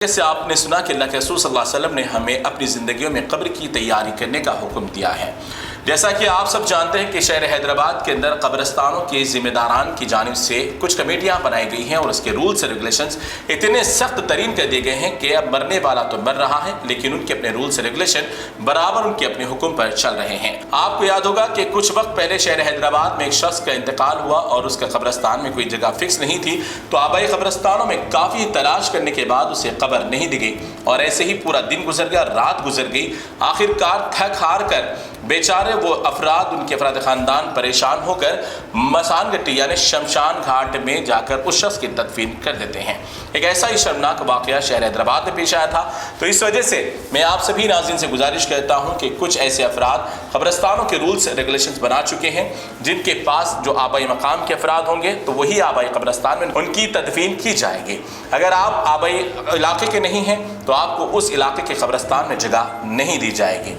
जैसे आपने सुना कि अल्लाह के रसूल सल्लल्लाहु अलैहि वसल्लम ने हमें अपनी ज़िंदगियों में कब्र की तैयारी करने का हुक्म दिया है। जैसा कि आप सब जानते हैं कि शहर हैदराबाद के अंदर कब्रिस्तानों के ज़िम्मेदारान की जानिब से कुछ कमेटियाँ बनाई गई हैं और उसके रूल्स एंड रेगुलेशंस इतने सख्त तरीन कर दिए गए हैं कि अब मरने वाला तो मर रहा है, लेकिन उनके अपने रूल्स रेगुलेशन बराबर उनके अपने हुक्म पर चल रहे हैं। आपको याद होगा कि कुछ वक्त पहले शहर हैदराबाद में एक शख्स का इंतकाल हुआ और उसका कब्रिस्तान में कोई जगह फिक्स नहीं थी, तो आबाई कब्रिस्तानों में काफ़ी तलाश करने के बाद उसे कब्र नहीं दी गई और ऐसे ही पूरा दिन गुजर गया, रात गुजर गई। आखिरकार थक हार कर बेचारे वो अफराद, उनके अफराद ख़ानदान परेशान होकर मसान गट्टी यानी शमशान घाट में जाकर उस शख्स की तदफीन कर देते हैं। एक ऐसा ही शर्मनाक वाक़या शहर हैदराबाद में पेश आया था। तो इस वजह से मैं आप सभी नाज़रीन से गुजारिश करता हूँ कि कुछ ऐसे अफराद कब्रिस्तानों के रूल्स रेगुलेशंस बना चुके हैं जिनके पास जो आबाई मकाम के अफराद होंगे तो वही आबाई कब्रिस्तान में उनकी तदफीन की जाएगी। अगर आप आबाई इलाके के नहीं हैं तो आपको उस इलाके के कब्रिस्तान में जगह नहीं दी जाएगी।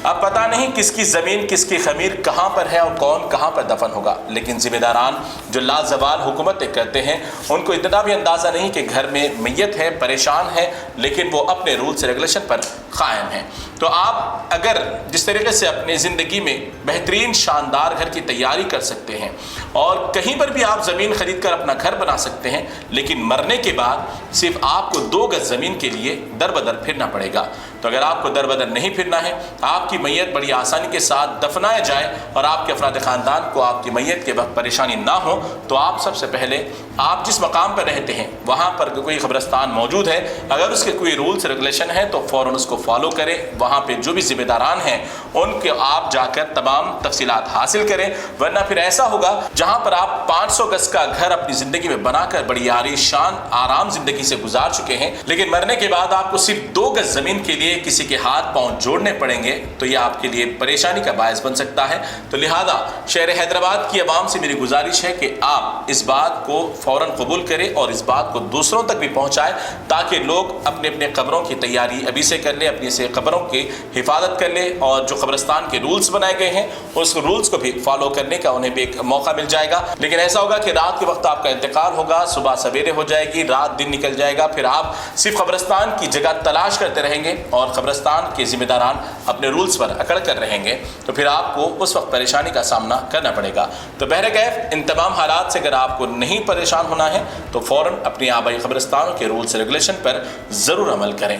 अब पता नहीं किसकी ज़मीन किसकी खमीर कहाँ पर है और कौन कहाँ पर दफन होगा, लेकिन ज़िम्मेदारान जो लाजवाल हुकूमतें करते हैं उनको इतना भी अंदाज़ा नहीं कि घर में मैयत है, परेशान है, लेकिन वो अपने रूल्स रेगुलेशन पर कायम हैं। तो आप अगर जिस तरीके से अपनी ज़िंदगी में बेहतरीन शानदार घर की तैयारी कर सकते हैं और कहीं पर भी आप ज़मीन ख़रीद कर अपना घर बना सकते हैं, लेकिन मरने के बाद सिर्फ आपको 2 गज ज़मीन के लिए दर बदर फिरना पड़ेगा। तो अगर आपको दर बदर नहीं फिरना है, आपकी मैयत बड़ी आसानी के साथ दफनाया जाए और आपके अफराद ख़ानदान को आपकी मैयत के वक्त परेशानी ना हो, तो आप सबसे पहले आप जिस मकाम पर रहते हैं वहाँ पर कोई कब्रिस्तान मौजूद है, अगर उसके कोई रूल्स रेगुलेशन है तो फ़ौरन उसको फॉलो करें। वहाँ पे जो भी ज़िम्मेदारान हैं उनके आप जाकर तमाम तफसीलात हासिल करें, वरना फिर ऐसा होगा जहाँ पर आप 500 गज का घर अपनी ज़िंदगी में बनाकर बड़ी आलीशान आराम ज़िंदगी से गुजार चुके हैं, लेकिन मरने के बाद आपको सिर्फ 2 गज ज़मीन के लिए किसी के हाथ पाँव जोड़ने पड़ेंगे, तो यह आपके लिए परेशानी का बायस बन सकता है। तो लिहाजा शहर हैदराबाद की आवाम से मेरी गुजारिश है कि आप इस बात को फ़ौरन कबूल करें और इस बात को दूसरों तक भी पहुँचाएँ ताकि लोग अपने अपने कब्रों की तैयारी अभी से कर लें, अपनी से कब्रों की हिफाजत कर लें और जो कब्रिस्तान के रूल्स बनाए गए हैं उस रूल्स को भी फॉलो करने का उन्हें भी एक मौका मिल जाएगा। लेकिन ऐसा होगा कि रात के वक्त आपका इंतकाल होगा, सुबह सवेरे हो जाएगी, रात दिन निकल जाएगा, फिर आप सिर्फ कब्रिस्तान की जगह तलाश करते रहेंगे और कब्रिस्तान के ज़िम्मेदारान अपने रूल्स पर अकड़ कर रहेंगे, तो फिर आपको उस वक्त परेशानी का सामना करना पड़ेगा। तो बहरकैफ इन तमाम हालात से अगर आपको नहीं परेशान होना है तो फ़ौरन अपनी आबाई कब्रिस्तानों के रूल्स रेगुलेशन पर ज़रूर अमल करें।